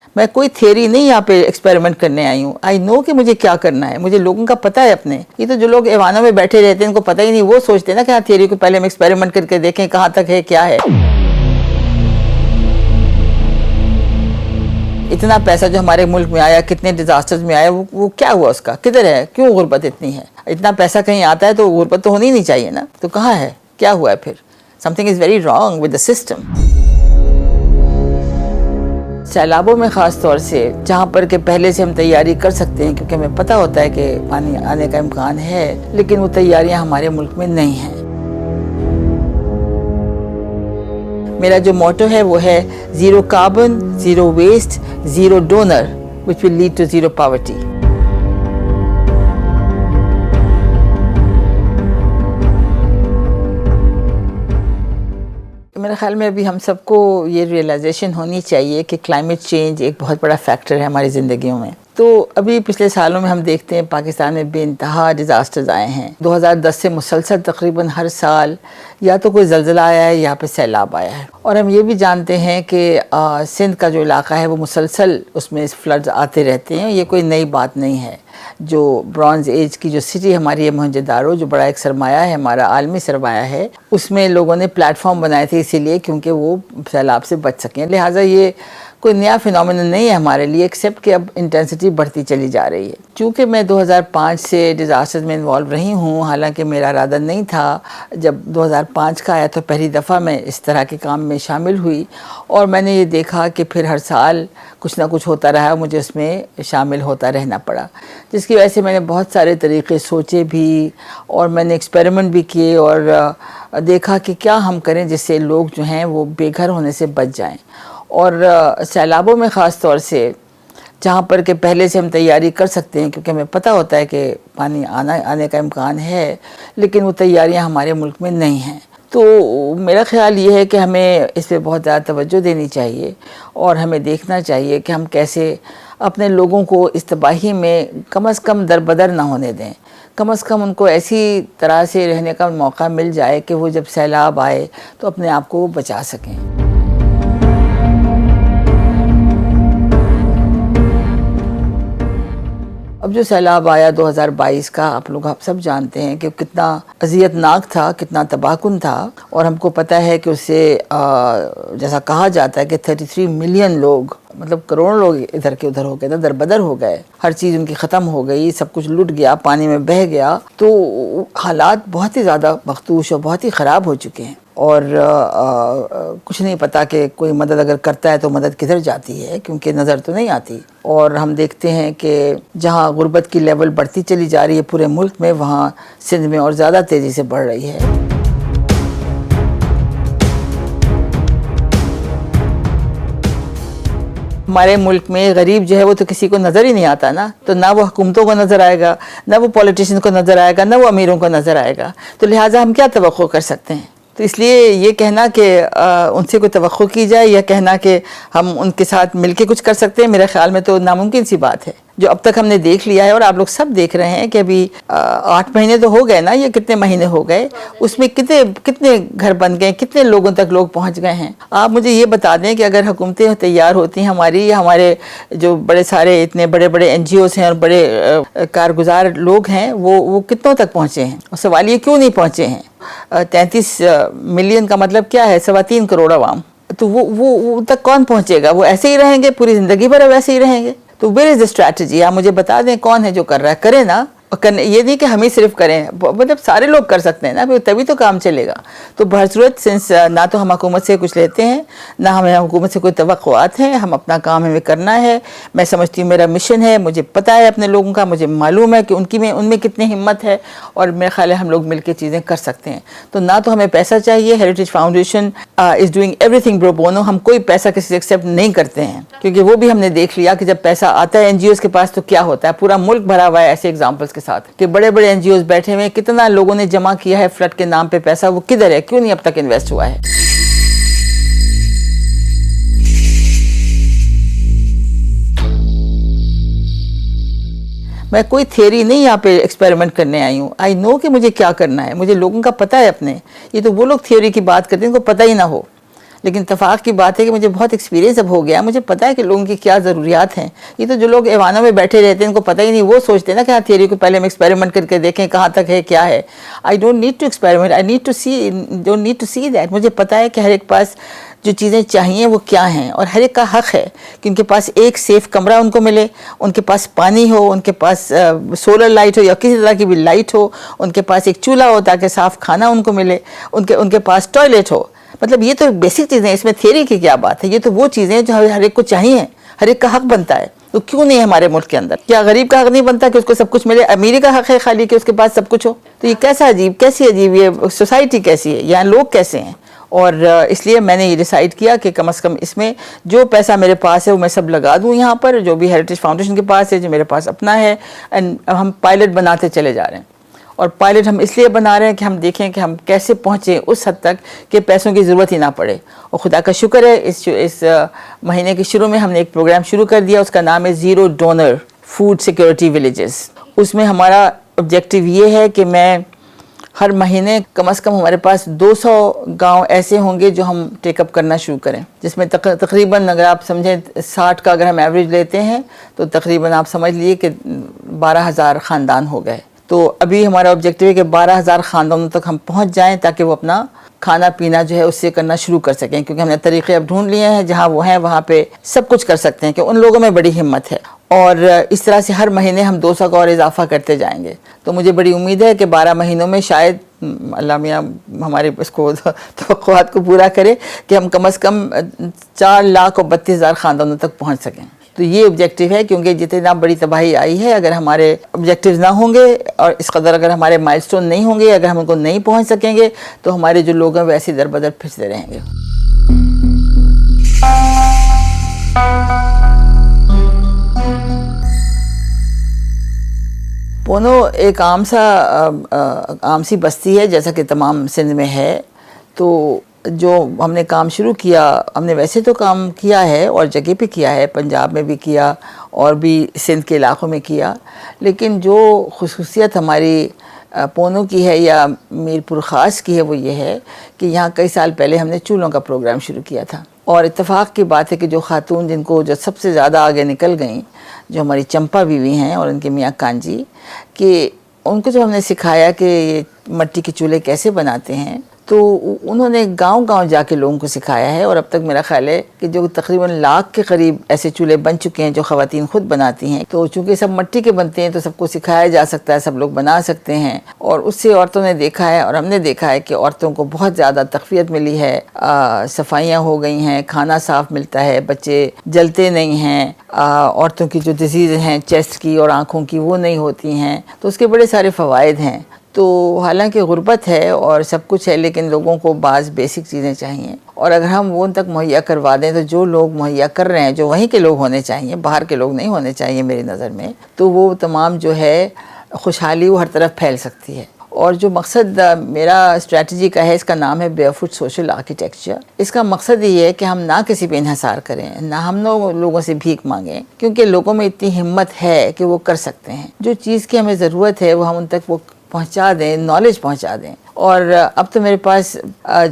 میں کوئی تھیوری نہیں یہاں پہ ایکسپیریمنٹ کرنے آئی ہوں. آئی نو کہ مجھے کیا کرنا ہے. مجھے لوگوں کا پتہ ہے اپنے. یہ تو جو لوگ ایوانوں میں بیٹھے رہتے ہیں ان کو پتہ ہی نہیں. وہ سوچتے ہیں نا کہ ہاں تھیوری کو پہلے ہم ایکسپیریمنٹ کر کے دیکھیں کہاں تک ہے کیا ہے. اتنا پیسہ جو ہمارے ملک میں آیا, کتنے ڈیزاسٹرز میں آیا, وہ کیا ہوا اس کا, کدھر ہے, کیوں غربت اتنی ہے. اتنا پیسہ کہیں آتا ہے تو غربت تو ہونی نہیں چاہیے نا. تو کہاں ہے, کیا ہوا ہے پھر. Something is very wrong with the system. سیلابوں میں خاص طور سے جہاں پر کہ پہلے سے ہم تیاری کر سکتے ہیں کیونکہ ہمیں پتہ ہوتا ہے کہ پانی آنے کا امکان ہے, لیکن وہ تیاریاں ہمارے ملک میں نہیں ہیں. میرا جو موٹو ہے وہ ہے zero carbon, zero waste, zero donor which will lead to zero poverty. میرے خیال میں ابھی ہم سب کو یہ ریئلائزیشن ہونی چاہیے کہ کلائمیٹ چینج ایک بہت بڑا فیکٹر ہے ہماری زندگیوں میں. تو ابھی پچھلے سالوں میں ہم دیکھتے ہیں پاکستان میں بے انتہا ڈیزاسٹرز آئے ہیں. 2010 سے مسلسل تقریباً ہر سال یا تو کوئی زلزلہ آیا ہے یا پہ سیلاب آیا ہے. اور ہم یہ بھی جانتے ہیں کہ سندھ کا جو علاقہ ہے وہ مسلسل اس میں فلڈز آتے رہتے ہیں. یہ کوئی نئی بات نہیں ہے. جو برونز ایج کی جو سٹی ہماری ہے موہنجو دارو, جو بڑا ایک سرمایہ ہے ہمارا, عالمی سرمایہ ہے, اس میں لوگوں نے پلیٹ فارم بنائے تھے اسی لیے کیونکہ وہ سیلاب سے بچ سکیں. لہٰذا یہ کوئی نیا فینومینن نہیں ہے ہمارے لیے, ایکسیپٹ کہ اب انٹینسٹی بڑھتی چلی جا رہی ہے. چونکہ میں 2005 سے ڈیزاسٹر میں انوالو رہی ہوں, حالانکہ میرا ارادہ نہیں تھا. جب 2005 کا آیا تو پہلی دفعہ میں اس طرح کے کام میں شامل ہوئی, اور میں نے یہ دیکھا کہ پھر ہر سال کچھ نہ کچھ ہوتا رہا, مجھے اس میں شامل ہوتا رہنا پڑا, جس کی وجہ سے میں نے بہت سارے طریقے سوچے بھی, اور میں نے ایکسپیریمنٹ بھی کیے, اور دیکھا کہ کیا ہم کریں جس سے لوگ جو ہیں وہ بے گھر ہونے سے بچ جائیں. اور سیلابوں میں خاص طور سے جہاں پر کہ پہلے سے ہم تیاری کر سکتے ہیں کیونکہ ہمیں پتہ ہوتا ہے کہ پانی آنے کا امکان ہے, لیکن وہ تیاریاں ہمارے ملک میں نہیں ہیں. تو میرا خیال یہ ہے کہ ہمیں اس پہ بہت زیادہ توجہ دینی چاہیے, اور ہمیں دیکھنا چاہیے کہ ہم کیسے اپنے لوگوں کو اس تباہی میں کم از کم دربدر نہ ہونے دیں. کم از کم ان کو ایسی طرح سے رہنے کا موقع مل جائے کہ وہ جب سیلاب آئے تو اپنے آپ کو بچا سکیں. اب جو سیلاب آیا 2022 کا, آپ لوگ سب جانتے ہیں کہ کتنا اذیت ناک تھا, کتنا تباہ کن تھا. اور ہم کو پتہ ہے کہ اس سے جیسا کہا جاتا ہے کہ 33 ملین لوگ, مطلب کروڑوں لوگ ادھر کے ادھر ہو گئے, دربدر ہو گئے. ہر چیز ان کی ختم ہو گئی, سب کچھ لٹ گیا, پانی میں بہہ گیا. تو حالات بہت ہی زیادہ مخدوش اور بہت ہی خراب ہو چکے ہیں, اور کچھ نہیں پتا کہ کوئی مدد اگر کرتا ہے تو مدد کدھر جاتی ہے, کیونکہ نظر تو نہیں آتی. اور ہم دیکھتے ہیں کہ جہاں غربت کی لیول بڑھتی چلی جا رہی ہے پورے ملک میں, وہاں سندھ میں اور زیادہ تیزی سے بڑھ رہی ہے. ہمارے ملک میں غریب جو ہے وہ تو کسی کو نظر ہی نہیں آتا نا. تو نہ وہ حکومتوں کو نظر آئے گا, نہ وہ پولیٹیشین کو نظر آئے گا, نہ وہ امیروں کو نظر آئے گا. تو لہٰذا ہم کیا توقع کر سکتے ہیں. تو اس لیے یہ کہنا کہ ان سے کوئی توقع کی جائے, یا کہنا کہ ہم ان کے ساتھ مل کے کچھ کر سکتے ہیں, میرے خیال میں تو ناممکن سی بات ہے. جو اب تک ہم نے دیکھ لیا ہے, اور آپ لوگ سب دیکھ رہے ہیں کہ ابھی 8 مہینے تو ہو گئے نا, یہ کتنے مہینے ہو گئے, اس میں کتنے گھر بن گئے, کتنے لوگوں تک لوگ پہنچ گئے ہیں. آپ مجھے یہ بتا دیں کہ اگر حکومتیں تیار ہوتی ہیں ہماری, یا ہمارے جو بڑے سارے اتنے بڑے بڑے NGOs ہیں اور بڑے کارگزار لوگ ہیں, وہ کتنوں تک پہنچے ہیں. اور سوال یہ کیوں نہیں پہنچے ہیں. 33 ملین کا مطلب کیا ہے, 3.25 کروڑ عوام. تو وہ تک کون پہنچے گا. وہ ایسے ہی رہیں گے پوری زندگی بھر, ویسے ہی رہیں گے. تو ویئر از دا اسٹریٹجی. آپ مجھے بتا دیں کون ہے جو کر رہا ہے. کریں نا, یہ نہیں کہ ہم ہی صرف کریں, مطلب سارے لوگ کر سکتے ہیں نا, تبھی تو کام چلے گا. تو بہرصورت سنس نہ تو ہم حکومت سے کچھ لیتے ہیں, نہ ہمیں حکومت سے کوئی توقعات ہیں, ہم اپنا کام ہمیں کرنا ہے. میں سمجھتی ہوں میرا مشن ہے, مجھے پتہ ہے اپنے لوگوں کا, مجھے معلوم ہے کہ ان میں کتنی ہمت ہے, اور میرے خیال ہے ہم لوگ مل کے چیزیں کر سکتے ہیں. تو نہ تو ہمیں پیسہ چاہیے. Heritage foundation is doing every thing pro Bono. ہم کوئی پیسہ کسی سے ایکسیپٹ نہیں کرتے ہیں, کیونکہ وہ بھی ہم نے دیکھ لیا کہ جب پیسہ آتا ہے NGOs کے پاس تو کیا ہوتا ہے. پورا ملک بھرا ہوا ہے ایسے ایگزامپلس کے ساتھ کہ بڑے بڑے NGOs بیٹھے ہوئے, کتنا لوگوں نے جمع کیا ہے فلڈ کے نام پہ پیسہ, وہ کدھر ہے, کیوں نہیں اب تک انویسٹ ہوا ہے. میں کوئی تھیوری نہیں یہاں پہ ایکسپیریمنٹ کرنے آئی ہوں. آئی نو کہ مجھے کیا کرنا ہے. مجھے لوگوں کا پتہ ہے اپنے. یہ تو وہ لوگ تھیوری کی بات کرتے ہیں ان کو پتہ ہی نہ ہو. لیکن اتفاق کی بات ہے کہ مجھے بہت ایکسپیرینس اب ہو گیا, مجھے پتہ ہے کہ لوگوں کی کیا ضروریات ہیں. یہ تو جو لوگ ایوانوں میں بیٹھے رہتے ہیں ان کو پتہ ہی نہیں, وہ سوچتے ہیں نا کہ ہاں تھیوری کو پہلے ہم ایکسپیریمنٹ کر کے دیکھیں کہاں تک ہے کیا ہے. I don't need to experiment, I don't need to see that. مجھے پتہ ہے کہ ہر ایک پاس جو چیزیں چاہیے وہ کیا ہیں, اور ہر ایک کا حق ہے کہ ان کے پاس ایک سیف کمرہ ان کو ملے, ان کے پاس پانی ہو, ان کے پاس سولر لائٹ ہو یا کسی طرح کی بھی لائٹ ہو, ان کے پاس ایک چولہا ہو تاکہ صاف کھانا ان کو ملے, ان کے پاس ٹوائلٹ ہو. مطلب یہ تو بیسک چیزیں ہیں, اس میں تھیوری کی کیا بات ہے. یہ تو وہ چیزیں ہیں جو ہر ایک کو چاہیے, ہر ایک کا حق بنتا ہے. تو کیوں نہیں ہے ہمارے ملک کے اندر؟ کیا غریب کا حق نہیں بنتا کہ اس کو سب کچھ ملے؟ امیری کا حق ہے خالی کہ اس کے پاس سب کچھ ہو؟ تو یہ کیسی عجیب یہ سوسائٹی کیسی ہے, یہاں لوگ کیسے ہیں. اور اس لیے میں نے یہ ڈیسائیڈ کیا کہ کم از کم اس میں جو پیسہ میرے پاس ہے وہ میں سب لگا دوں یہاں پر, جو بھی ہیریٹیج فاؤنڈیشن کے پاس ہے, جو میرے پاس اپنا ہے. اینڈ ہم پائلٹ بناتے چلے جا رہے ہیں. اور پائلٹ ہم اس لیے بنا رہے ہیں کہ ہم دیکھیں کہ ہم کیسے پہنچیں اس حد تک کہ پیسوں کی ضرورت ہی نہ پڑے. اور خدا کا شکر ہے اس مہینے کے شروع میں ہم نے ایک پروگرام شروع کر دیا, اس کا نام ہے zero donor food security villages. اس میں ہمارا آبجیکٹو یہ ہے کہ میں ہر مہینے کم از کم ہمارے پاس 200 گاؤں ایسے ہوں گے جو ہم ٹیک اپ کرنا شروع کریں, جس میں تقریباً اگر آپ سمجھیں 60 کا اگر ہم ایوریج لیتے ہیں تو تقریباً آپ سمجھ لیے کہ 12,000 خاندان ہو گئے. تو ابھی ہمارا آبجیکٹو ہے کہ 12,000 خاندانوں تک ہم پہنچ جائیں تاکہ وہ اپنا کھانا پینا جو ہے اس سے کرنا شروع کر سکیں, کیونکہ ہم نے طریقے اب ڈھونڈ لیے ہیں جہاں وہ ہیں وہاں پہ سب کچھ کر سکتے ہیں, کہ ان لوگوں میں بڑی ہمت ہے. اور اس طرح سے ہر مہینے ہم 200 کا اور اضافہ کرتے جائیں گے. تو مجھے بڑی امید ہے کہ 12 مہینوں میں شاید اللہ میاں ہمارے اس کو توقعات کو پورا کرے کہ ہم کم از کم 4,32,000 خاندانوں تک پہنچ سکیں. تو یہ آبجیکٹو ہے, کیونکہ جتنا بڑی تباہی آئی ہے, اگر ہمارے آبجیکٹیوز نہ ہوں گے اور اس قدر اگر ہمارے مائلسٹون نہیں ہوں گے, اگر ہم ان کو نہیں پہنچ سکیں گے, تو ہمارے جو لوگ ہیں وہ ایسے در بدر پھنستے رہیں گے. پونو ایک عام سی بستی ہے جیسا کہ تمام سندھ میں ہے. تو جو ہم نے کام شروع کیا, ہم نے ویسے تو کام کیا ہے اور جگہ پہ کیا ہے, پنجاب میں بھی کیا اور بھی سندھ کے علاقوں میں کیا, لیکن جو خصوصیت ہماری پونو کی ہے یا میر پور خاص کی ہے وہ یہ ہے کہ یہاں کئی سال پہلے ہم نے چولہوں کا پروگرام شروع کیا تھا. اور اتفاق کی بات ہے کہ جو خاتون جن کو جو سب سے زیادہ آگے نکل گئیں, جو ہماری چمپا بیوی ہیں اور ان کے میاں کانجی, کہ ان کو جب ہم نے سکھایا کہ یہ مٹی کے چولہے کیسے بناتے ہیں, تو انہوں نے گاؤں گاؤں جا کے لوگوں کو سکھایا ہے. اور اب تک میرا خیال ہے کہ جو تقریباً 100,000 کے قریب ایسے چولہے بن چکے ہیں جو خواتین خود بناتی ہیں. تو چونکہ سب مٹی کے بنتے ہیں تو سب کو سکھایا جا سکتا ہے, سب لوگ بنا سکتے ہیں. اور اس سے عورتوں نے دیکھا ہے اور ہم نے دیکھا ہے کہ عورتوں کو بہت زیادہ تقویت ملی ہے, صفائیاں ہو گئی ہیں, کھانا صاف ملتا ہے, بچے جلتے نہیں ہیں, عورتوں کی جو ڈیزیز ہیں چیسٹ کی اور آنکھوں کی وہ نہیں ہوتی ہیں. تو اس کے بڑے سارے فوائد ہیں. تو حالانکہ غربت ہے اور سب کچھ ہے, لیکن لوگوں کو بعض بیسک چیزیں چاہیے, اور اگر ہم وہ ان تک مہیا کروا دیں تو جو لوگ مہیا کر رہے ہیں, جو وہیں کے لوگ ہونے چاہیے, باہر کے لوگ نہیں ہونے چاہیے میری نظر میں, تو وہ تمام جو ہے خوشحالی وہ ہر طرف پھیل سکتی ہے. اور جو مقصد میرا اسٹریٹجی کا ہے, اس کا نام ہے بیئر فٹ سوشل آرکیٹیکچر. اس کا مقصد یہ ہے کہ ہم نہ کسی پہ انحصار کریں, نہ ہم لوگوں سے بھیک مانگیں, کیونکہ لوگوں میں اتنی ہمت ہے کہ وہ کر سکتے ہیں. جو چیز کی ہمیں ضرورت ہے وہ ہم ان تک وہ پہنچا دیں, نالج پہنچا دیں. اور اب تو میرے پاس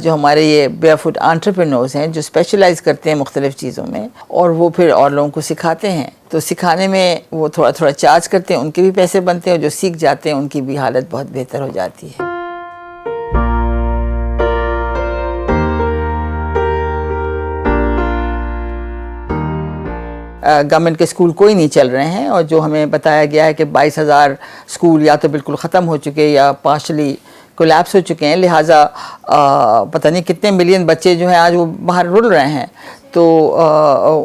جو ہمارے یہ بیئر فٹ انٹرپرینورز ہیں جو اسپیشلائز کرتے ہیں مختلف چیزوں میں, اور وہ پھر اور لوگوں کو سکھاتے ہیں. تو سکھانے میں وہ تھوڑا تھوڑا چارج کرتے ہیں, ان کے بھی پیسے بنتے ہیں, اور جو سیکھ جاتے ہیں ان کی بھی حالت بہت بہتر ہو جاتی ہے. گورنمنٹ کے اسکول کوئی نہیں چل رہے ہیں, اور جو ہمیں بتایا گیا ہے کہ 22,000 اسکول یا تو بالکل ختم ہو چکے یا پارشلی کولیپس ہو چکے ہیں, لہٰذا پتہ نہیں کتنے ملین بچے جو ہیں آج وہ باہر رل رہے ہیں. تو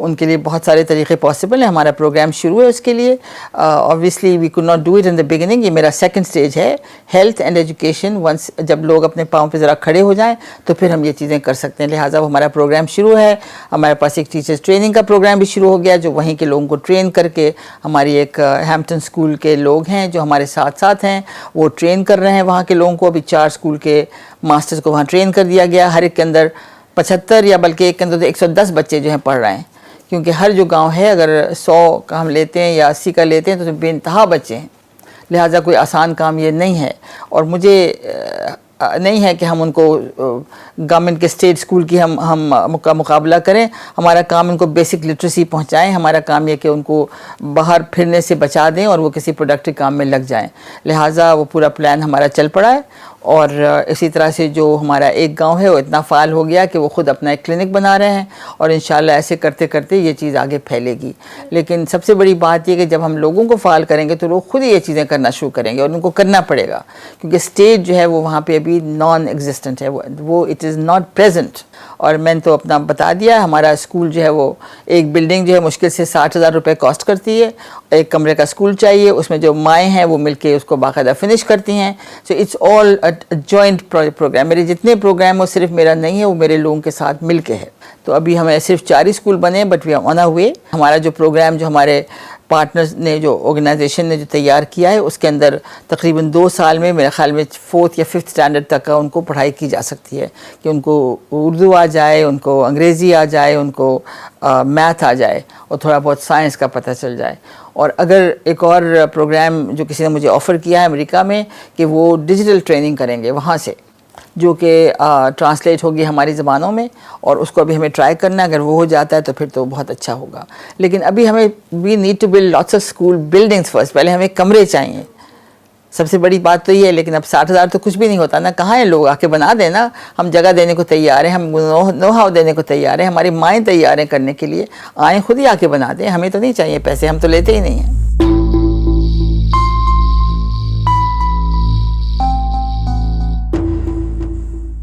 ان کے لیے بہت سارے طریقے پاسبل ہیں. ہمارا پروگرام شروع ہے اس کے لیے. obviously we could not do it in the beginning. یہ میرا سیکنڈ سٹیج ہے, ہیلتھ اینڈ ایجوکیشن. ونس جب لوگ اپنے پاؤں پہ ذرا کھڑے ہو جائیں تو پھر ہم یہ چیزیں کر سکتے ہیں. لہٰذا وہ ہمارا پروگرام شروع ہے. ہمارے پاس ایک ٹیچرز ٹریننگ کا پروگرام بھی شروع ہو گیا, جو وہیں کے لوگوں کو ٹرین کر کے, ہماری ایک ہیمپٹن اسکول کے لوگ ہیں جو ہمارے ساتھ ساتھ ہیں, وہ ٹرین کر رہے ہیں وہاں کے لوگوں کو. ابھی 4 اسکول کے ماسٹرز کو وہاں ٹرین کر دیا گیا. ہر ایک کے اندر 75 یا بلکہ ایک کے اندر 110 بچے جو ہیں پڑھ رہے ہیں, کیونکہ ہر جو گاؤں ہے اگر 100 کا ہم لیتے ہیں یا 80 کا لیتے ہیں تو بے انتہا بچے ہیں. لہٰذا کوئی آسان کام یہ نہیں ہے. اور مجھے نہیں ہے کہ ہم ان کو گورنمنٹ کے اسٹیٹ اسکول کی ہم کا مقابلہ کریں. ہمارا کام ان کو بیسک لٹریسی پہنچائیں. ہمارا کام یہ کہ ان کو باہر پھرنے سے بچا دیں اور وہ کسی پروڈکٹیو کام میں لگ جائیں. لہٰذا وہ پورا پلان ہمارا چل پڑا ہے. اور اسی طرح سے جو ہمارا ایک گاؤں ہے وہ اتنا فعال ہو گیا کہ وہ خود اپنا ایک کلینک بنا رہے ہیں, اور انشاءاللہ ایسے کرتے کرتے یہ چیز آگے پھیلے گی. لیکن سب سے بڑی بات یہ کہ جب ہم لوگوں کو فعال کریں گے تو لوگ خود ہی یہ چیزیں کرنا شروع کریں گے, اور ان کو کرنا پڑے گا, کیونکہ اسٹیٹ جو ہے وہ وہاں پہ ابھی نان ایگزسٹنٹ ہے, وہ اٹ از ناٹ پریزنٹ. اور میں نے تو اپنا بتا دیا, ہمارا اسکول جو ہے وہ ایک بلڈنگ جو ہے مشکل سے 60,000 روپے کاسٹ کرتی ہے. ایک کمرے کا اسکول چاہیے, اس میں جو مائیں ہیں وہ مل کے اس کو باقاعدہ فنش کرتی ہیں. So it's all joint program. میرے جتنے پروگرام وہ صرف میرا نہیں ہے, وہ میرے لوگوں کے ساتھ مل کے ہے. تو ابھی ہمیں صرف 4 اسکول بنے, بٹ وی آر آن اے وے. ہمارا جو پروگرام جو ہمارے پارٹنرز نے, جو آرگنائزیشن نے جو تیار کیا ہے, اس کے اندر تقریباً 2 سال میں میرے خیال میں 4th یا 5th اسٹینڈرڈ تک کا ان کو پڑھائی کی جا سکتی ہے, کہ ان کو اردو آ جائے, ان کو انگریزی آ جائے, ان کو میتھ آ جائے, اور تھوڑا بہت سائنس کا پتہ چل جائے. اور اگر ایک اور پروگرام جو کسی نے مجھے آفر کیا ہے امریکہ میں, کہ وہ ڈیجیٹل ٹریننگ کریں گے وہاں سے, جو کہ ٹرانسلیٹ ہوگی ہماری زبانوں میں, اور اس کو ابھی ہمیں ٹرائی کرنا ہے. اگر وہ ہو جاتا ہے تو پھر تو بہت اچھا ہوگا. لیکن ابھی ہمیں we need to build lots of school buildings first. پہلے ہمیں کمرے چاہیے, سب سے بڑی بات تو یہ ہے. لیکن اب 60,000 تو کچھ بھی نہیں ہوتا نا, کہاں ہیں لوگ؟ آ کے بنا دیں نا. ہم جگہ دینے کو تیار ہیں, ہم نو ہاؤ دینے کو تیار ہیں, ہماری مائیں تیار ہیں کرنے کے لیے. آئیں خود ہی آ کے بنا دیں, ہمیں تو نہیں چاہیے پیسے, ہم تو لیتے ہی نہیں ہیں.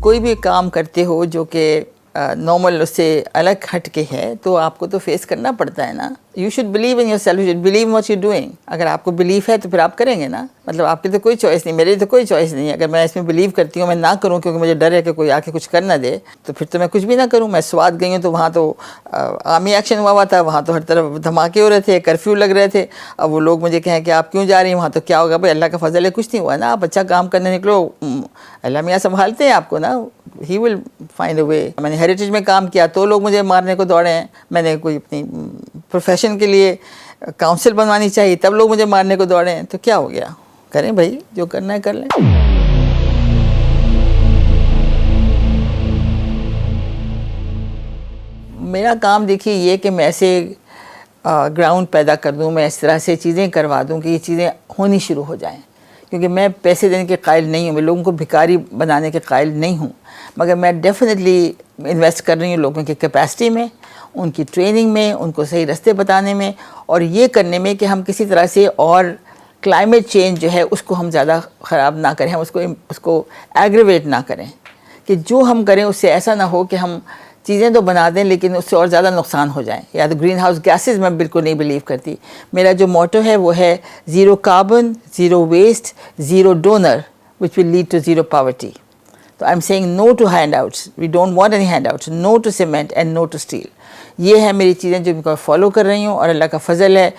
کوئی بھی کام کرتے ہو جو کہ نارمل اس سے الگ ہٹ کے ہے, تو آپ کو تو فیس کرنا پڑتا ہے نا. You should believe in your self, you should believe what you doing. اگر آپ کو بلیف ہے تو پھر آپ کریں گے نا. مطلب آپ کی تو کوئی چوائس نہیں, میری تو کوئی چوائس نہیں ہے. اگر میں اس میں بلیو کرتی ہوں, میں نہ کروں کیونکہ مجھے ڈر ہے کہ کوئی آ کے کچھ کر نہ دے, تو پھر تو میں کچھ بھی نہ کروں. میں سوات گئی ہوں تو وہاں تو آرمی ایکشن ہوا تھا, وہاں تو ہر طرف دھماکے ہو رہے تھے, کرفیو لگ رہے تھے. اب وہ لوگ مجھے کہیں کہ آپ کیوں جا رہی ہیں وہاں, تو کیا ہوگا بھائی, اللہ کا فضل ہے, کچھ نہیں ہوا نا. آپ اچھا کام کرنے نکلو, اللہ میاں سنبھالتے ہیں آپ کو نا, ہی ول فائنڈ اے وے. میں نے ہیریٹیج میں کام کیا تو لوگ مجھے مارنے کو دوڑے ہیں. میں نے کوئی اپنی پروفیشن کے لیے کاؤنسل بنوانی چاہیے, تب لوگ مجھے مارنے کو دوڑے ہیں. تو کیا ہو گیا, کریں بھائی, جو کرنا ہے کر لیں. میرا کام دیکھیے یہ کہ میں ایسے گراؤنڈ پیدا کر دوں, میں اس طرح سے چیزیں کروا دوں کہ یہ چیزیں ہونی شروع ہو جائیں. کیونکہ میں پیسے دینے کے قائل نہیں ہوں, میں لوگوں کو بھکاری بنانے کے قائل نہیں ہوں, مگر میں ڈیفینیٹلی انویسٹ کر رہی ہوں لوگوں کی کیپیسٹی میں, ان کی ٹریننگ میں, ان کو صحیح راستے بتانے میں, اور یہ کرنے میں کہ ہم کسی طرح سے اور کلائمیٹ چینج جو ہے اس کو ہم زیادہ خراب نہ کریں, ہم اس کو ایگریویٹ نہ کریں. کہ جو ہم کریں اس سے ایسا نہ ہو کہ ہم چیزیں تو بنا دیں لیکن اس سے اور زیادہ نقصان ہو جائیں. یا تو گرین ہاؤس گیسز میں بالکل نہیں بلیو کرتی. میرا جو موٹو ہے وہ ہے zero carbon, zero waste, zero donor, which will lead to zero poverty. تو I am seeing no to handouts, we don't want any handouts, no to cement and no to steel. یہ ہے میری چیزیں جو میں follow کر رہی ہوں, اور اللہ کا فضل ہے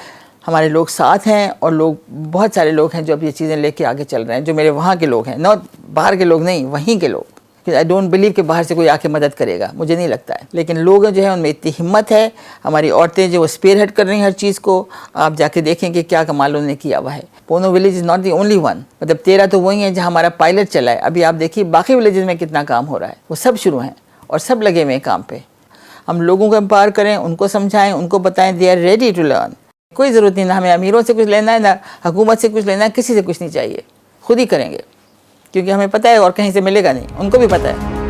ہمارے لوگ ساتھ ہیں, اور لوگ بہت سارے لوگ ہیں جو اب یہ چیزیں لے کے آگے چل رہے ہیں, جو میرے وہاں کے لوگ ہیں, نہ باہر کے لوگ نہیں, وہیں کے لوگ. آئی ڈونٹ بلیو کہ باہر سے کوئی آ کے مدد کرے گا, مجھے نہیں لگتا ہے. لیکن لوگ جو ہیں ان میں اتنی ہمت ہے. ہماری عورتیں جو وہ اسپیئر ہیڈ کر رہی ہیں ہر چیز کو, آپ جا کے دیکھیں کہ کیا کمال انہوں نے کیا ہوا ہے. Pune village is not the only one, مطلب 13 تو وہی ہیں جہاں ہمارا پائلٹ چلا ہے. ابھی آپ دیکھیے باقی ولیجز میں کتنا کام ہو رہا ہے, وہ سب شروع ہیں اور سب لگے ہوئے ہیں کام پہ. ہم لوگوں کو امپاور کریں, ان کو سمجھائیں, ان کو بتائیں, they are ready to learn. کوئی ضرورت نہیں, نہ ہمیں امیروں سے کچھ لینا ہے, نہ حکومت سے کچھ لینا ہے, کسی سے کچھ نہیں چاہیے. خود ہی کریں گے, کیونکہ ہمیں پتہ ہے اور کہیں سے ملے گا نہیں, ان کو بھی پتہ ہے.